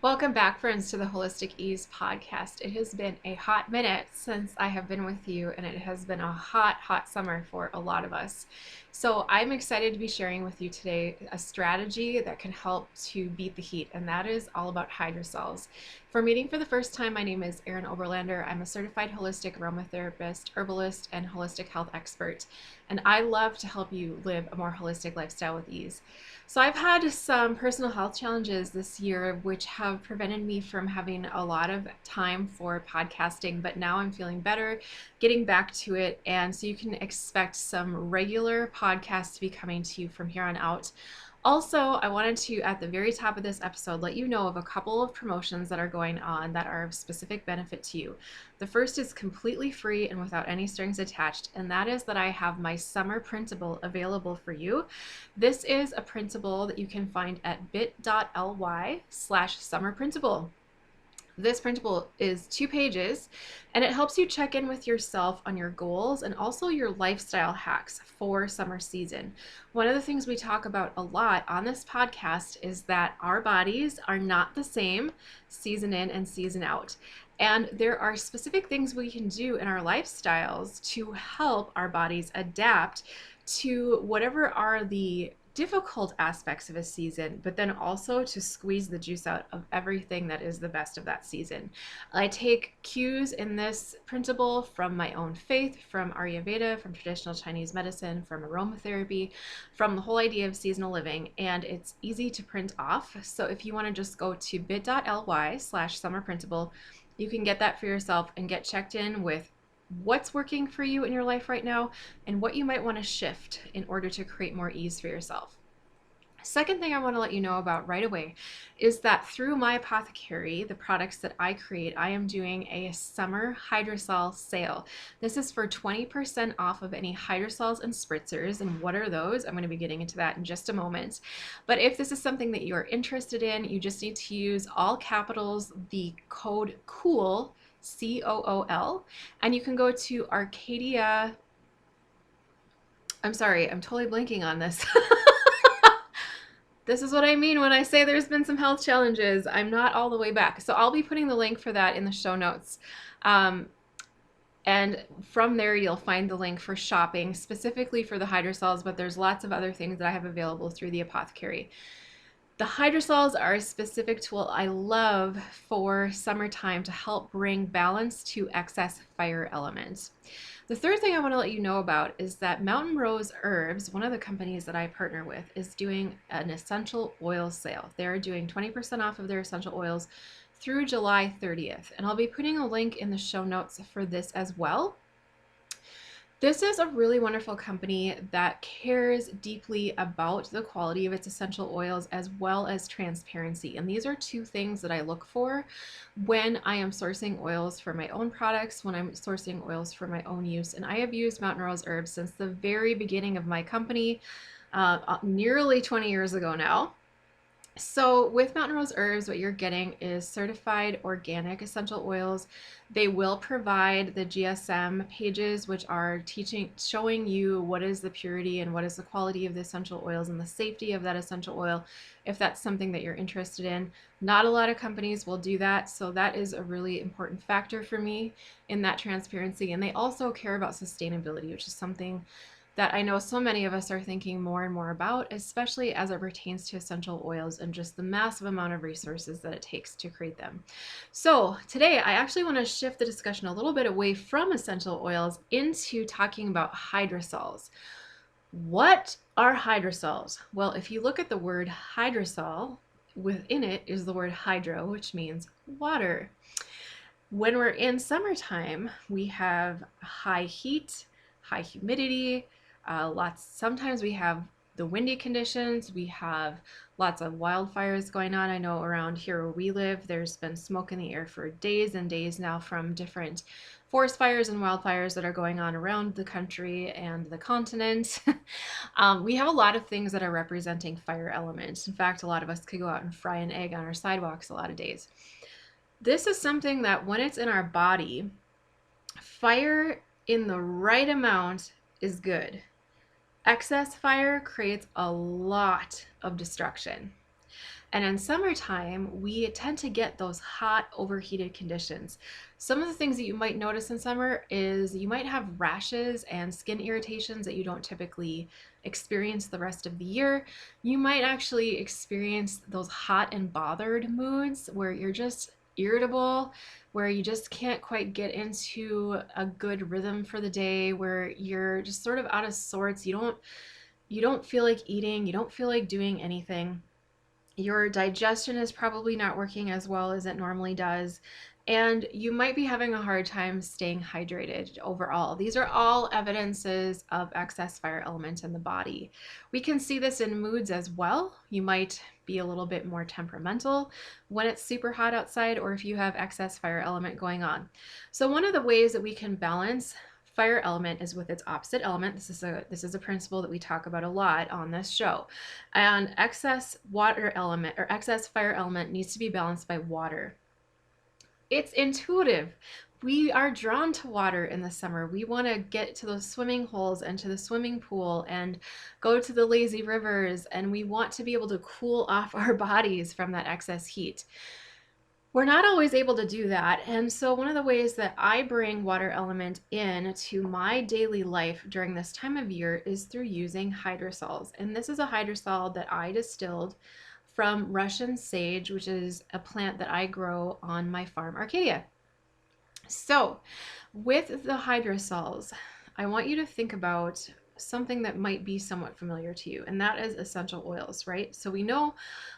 Welcome back, friends, to the Holistic Ease podcast. It has been a hot minute since I have been with you, and it has been a hot summer for a lot of us. So I'm excited to be sharing with you today a strategy that can help to beat the heat, and that is all about hydrosols. For meeting for the first time, my name is Erin Oberlander. I'm a certified holistic aromatherapist, herbalist, and holistic health expert, and I love to help you live a more holistic lifestyle with ease. So I've had some personal health challenges this year, which have prevented me from having a lot of time for podcasting, but now I'm feeling better, getting back to it. And so you can expect some regular podcasts to be coming to you from here on out. Also, I wanted to, at the very top of this episode, let you know of a couple of promotions that are going on that are of specific benefit to you. The first is completely free and without any strings attached, and that is that I have my summer printable available for you. This is a printable that you can find at bit.ly/summerprintable. This printable is 2 pages, and it helps you check in with yourself on your goals and also your lifestyle hacks for summer season. One of the things we talk about a lot on this podcast is that our bodies are not the same season in and season out. And there are specific things we can do in our lifestyles to help our bodies adapt to whatever are the difficult aspects of a season, but then also to squeeze the juice out of everything that is the best of that season. I take cues in this printable from my own faith, from Ayurveda, from traditional Chinese medicine, from aromatherapy, from the whole idea of seasonal living, and it's easy to print off. So if you want to just go to bit.ly/summerprintable, you can get that for yourself and get checked in with what's working for you in your life right now and what you might want to shift in order to create more ease for yourself. Second thing I want to let you know about right away is that through my apothecary, the products that I create, I am doing a summer hydrosol sale. This is for 20% off of any hydrosols and spritzers. And what are those? I'm going to be getting into that in just a moment. But if this is something that you're interested in, you just need to use all capitals, the code COOL, COOL, and you can go to Arcadia. I'm sorry, I'm totally blanking on this. This is what I mean when I say there's been some health challenges. I'm not all the way back. So I'll be putting the link for that in the show notes. And from there, you'll find the link for shopping specifically for the hydrosols, but there's lots of other things that I have available through the apothecary. The hydrosols are a specific tool I love for summertime to help bring balance to excess fire elements. The third thing I want to let you know about is that Mountain Rose Herbs, one of the companies that I partner with, is doing an essential oil sale. They're doing 20% off of their essential oils through July 30th, and I'll be putting a link in the show notes for this as well. This is a really wonderful company that cares deeply about the quality of its essential oils as well as transparency. And these are two things that I look for when I am sourcing oils for my own products, when I'm sourcing oils for my own use. And I have used Mountain Rose Herbs since the very beginning of my company, nearly 20 years ago now. So with Mountain Rose Herbs, what you're getting is certified organic essential oils. They will provide the GSM pages, which are showing you what is the purity and what is the quality of the essential oils and the safety of that essential oil, if that's something that you're interested in. Not a lot of companies will do that, so that is a really important factor for me in that transparency. And they also care about sustainability, which is something that I know so many of us are thinking more and more about, especially as it pertains to essential oils and just the massive amount of resources that it takes to create them. So today I actually want to shift the discussion a little bit away from essential oils into talking about hydrosols. What are hydrosols? Well, if you look at the word hydrosol, within it is the word hydro, which means water. When we're in summertime, we have high heat, high humidity, sometimes we have the windy conditions, we have lots of wildfires going on. I know around here where we live, there's been smoke in the air for days and days now from different forest fires and wildfires that are going on around the country and the continent. We have a lot of things that are representing fire elements. In fact, a lot of us could go out and fry an egg on our sidewalks a lot of days. This is something that when it's in our body, fire in the right amount is good. Excess fire creates a lot of destruction. And in summertime, we tend to get those hot, overheated conditions. Some of the things that you might notice in summer is you might have rashes and skin irritations that you don't typically experience the rest of the year. You might actually experience those hot and bothered moods where you're just irritable, where you just can't quite get into a good rhythm for the day, where you're just sort of out of sorts. You don't feel like eating, you don't feel like doing anything. Your digestion is probably not working as well as it normally does, and you might be having a hard time staying hydrated overall. These are all evidences of excess fire element in the body. We can see this in moods as well. You might be a little bit more temperamental when it's super hot outside, or if you have excess fire element going on. So one of the ways that we can balance fire element is with its opposite element. This is a principle that we talk about a lot on this show. And excess water element or excess fire element needs to be balanced by water. It's intuitive. We are drawn to water in the summer. We want to get to those swimming holes and to the swimming pool and go to the lazy rivers, and we want to be able to cool off our bodies from that excess heat. We're not always able to do that. And so one of the ways that I bring water element in to my daily life during this time of year is through using hydrosols. And this is a hydrosol that I distilled from Russian sage, which is a plant that I grow on my farm, Arcadia. So with the hydrosols, I want you to think about something that might be somewhat familiar to you, and that is essential oils, right? So we know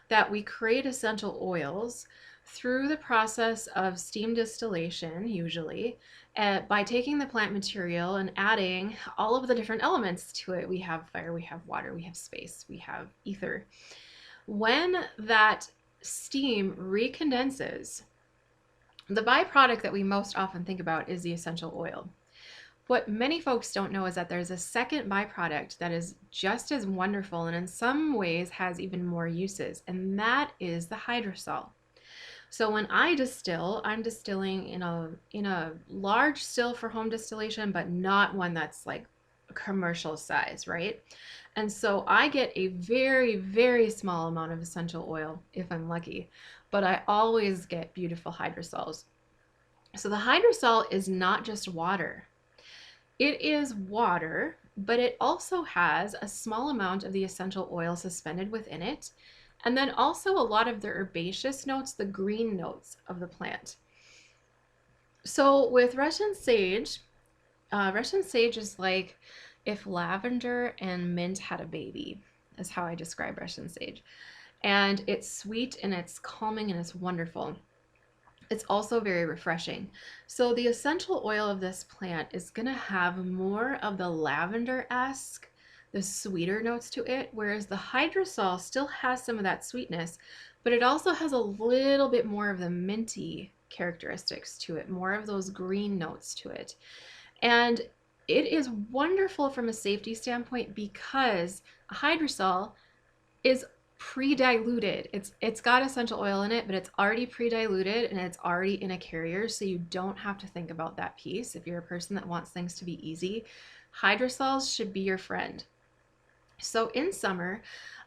that we create essential oils through the process of steam distillation, usually, by taking the plant material and adding all of the different elements to it. We have fire, we have water, we have space, we have ether. When that steam recondenses, the byproduct that we most often think about is the essential oil. What many folks don't know is that there's a second byproduct that is just as wonderful and in some ways has even more uses, and that is the hydrosol. So when I distill, I'm distilling in a large still for home distillation, but not one that's like commercial size, right? And so I get a very, very small amount of essential oil if I'm lucky, but I always get beautiful hydrosols. So the hydrosol is not just water. It is water, but it also has a small amount of the essential oil suspended within it, and then also a lot of the herbaceous notes, the green notes of the plant. So with Russian sage is like if lavender and mint had a baby, is how I describe Russian sage. And it's sweet and it's calming and it's wonderful. It's also very refreshing. So the essential oil of this plant is going to have more of the lavender-esque, the sweeter notes to it, whereas the hydrosol still has some of that sweetness, but it also has a little bit more of the minty characteristics to it, more of those green notes to it. And it is wonderful from a safety standpoint because a hydrosol is pre-diluted. It's got essential oil in it, but it's already pre-diluted and it's already in a carrier, so you don't have to think about that piece. If you're a person that wants things to be easy, hydrosols should be your friend. So in summer,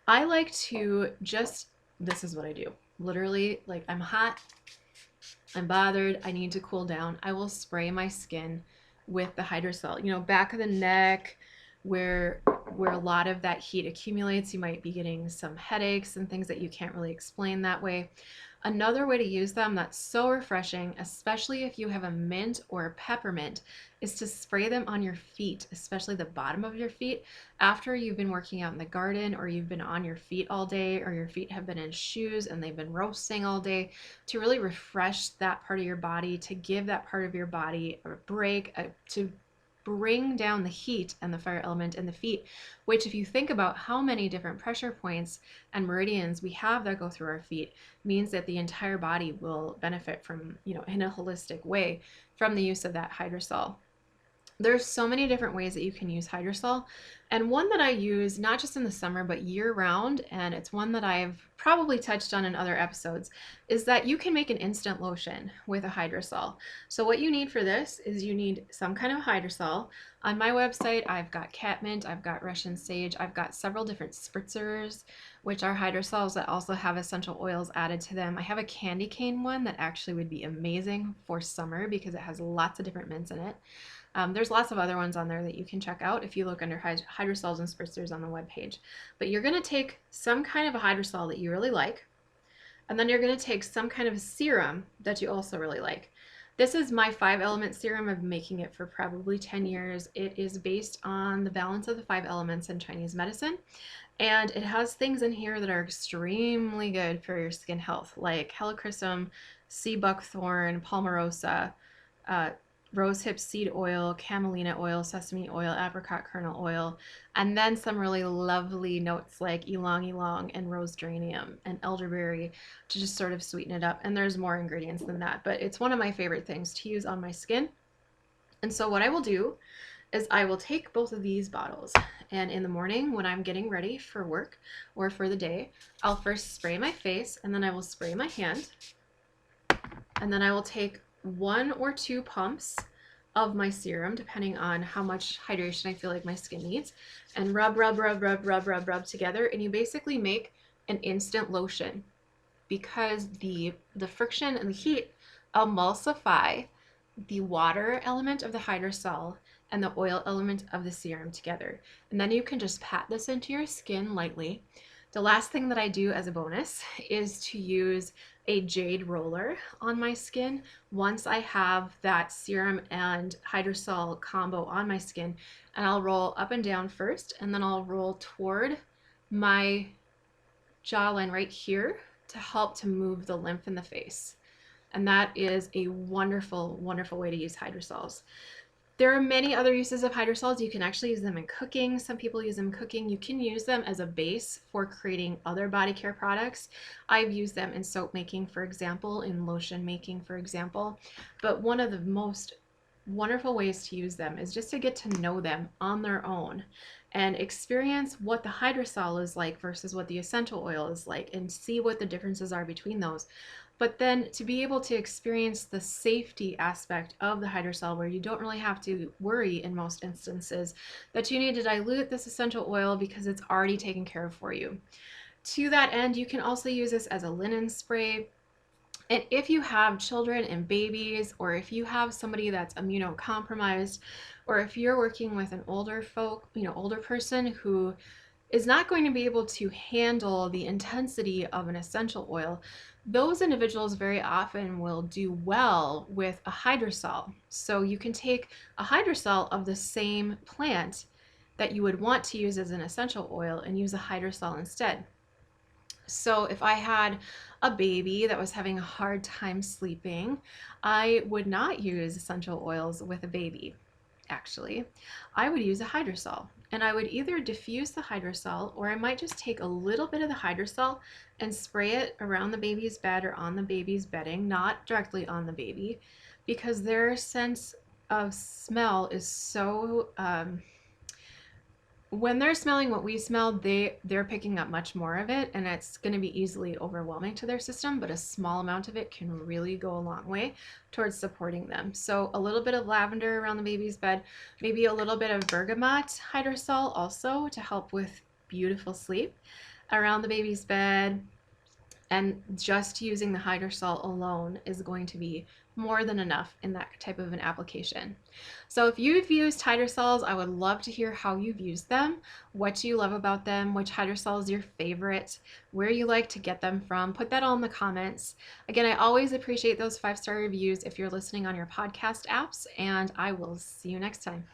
I like to this is what I do. Literally, like I'm hot, I'm bothered, I need to cool down. I will spray my skin with the hydrosol. Back of the neck, where a lot of that heat accumulates, you might be getting some headaches and things that you can't really explain that way. Another way to use them that's so refreshing, especially if you have a mint or a peppermint, is to spray them on your feet, especially the bottom of your feet, after you've been working out in the garden or you've been on your feet all day, or your feet have been in shoes and they've been roasting all day, to really refresh that part of your body, to give that part of your body a break, to bring down the heat and the fire element in the feet, which, if you think about how many different pressure points and meridians we have that go through our feet, means that the entire body will benefit from, in a holistic way, from the use of that hydrosol. There's so many different ways that you can use hydrosol, and one that I use not just in the summer but year round, and it's one that I've probably touched on in other episodes, is that you can make an instant lotion with a hydrosol. So what you need for this is you need some kind of hydrosol. On my website, I've got catmint, I've got Russian sage, I've got several different spritzers, which are hydrosols that also have essential oils added to them. I have a candy cane one that actually would be amazing for summer because it has lots of different mints in it. There's lots of other ones on there that you can check out if you look under hydrosols and spritzers on the webpage. But you're going to take some kind of a hydrosol that you really like, and then you're going to take some kind of serum that you also really like. This is my 5-element serum. I've been making it for probably 10 years. It is based on the balance of the 5 elements in Chinese medicine, and it has things in here that are extremely good for your skin health, like helichrysum, sea buckthorn, palmarosa, uh, rosehip seed oil, camelina oil, sesame oil, apricot kernel oil, and then some really lovely notes like ylang ylang and rose geranium and elderberry to just sort of sweeten it up. And there's more ingredients than that, but it's one of my favorite things to use on my skin. And so what I will do is I will take both of these bottles, and in the morning when I'm getting ready for work or for the day, I'll first spray my face, and then I will spray my hand, and then I will take 1 or 2 pumps of my serum, depending on how much hydration I feel like my skin needs, and rub, rub, rub, rub, rub, rub, rub together, and you basically make an instant lotion because the friction and the heat emulsify the water element of the hydrosol and the oil element of the serum together. And then you can just pat this into your skin lightly. The last thing that I do as a bonus is to use a jade roller on my skin. Once I have that serum and hydrosol combo on my skin, and I'll roll up and down first, and then I'll roll toward my jawline right here to help to move the lymph in the face. And that is a wonderful, wonderful way to use hydrosols. There are many other uses of hydrosols. You can actually use them in cooking. Some people use them in cooking. You can use them as a base for creating other body care products. I've used them in soap making, for example, in lotion making, for example. But one of the most wonderful ways to use them is just to get to know them on their own and experience what the hydrosol is like versus what the essential oil is like, and see what the differences are between those. But then to be able to experience the safety aspect of the hydrosol, where you don't really have to worry in most instances that you need to dilute this essential oil because it's already taken care of for you. To that end, you can also use this as a linen spray. And if you have children and babies, or if you have somebody that's immunocompromised, or if you're working with an older person who is not going to be able to handle the intensity of an essential oil, those individuals very often will do well with a hydrosol. So you can take a hydrosol of the same plant that you would want to use as an essential oil and use a hydrosol instead. So if I had a baby that was having a hard time sleeping, I would not use essential oils with a baby. Actually, I would use a hydrosol, and I would either diffuse the hydrosol, or I might just take a little bit of the hydrosol and spray it around the baby's bed or on the baby's bedding, not directly on the baby, because their sense of smell is so when they're smelling what we smell, they're picking up much more of it, and it's going to be easily overwhelming to their system, but a small amount of it can really go a long way towards supporting them. So a little bit of lavender around the baby's bed, maybe a little bit of bergamot hydrosol also to help with beautiful sleep around the baby's bed. And just using the hydrosol alone is going to be more than enough in that type of an application. So if you've used hydrosols, I would love to hear how you've used them, what do you love about them, which hydrosol is your favorite, where you like to get them from. Put that all in the comments. Again, I always appreciate those 5-star reviews if you're listening on your podcast apps, and I will see you next time.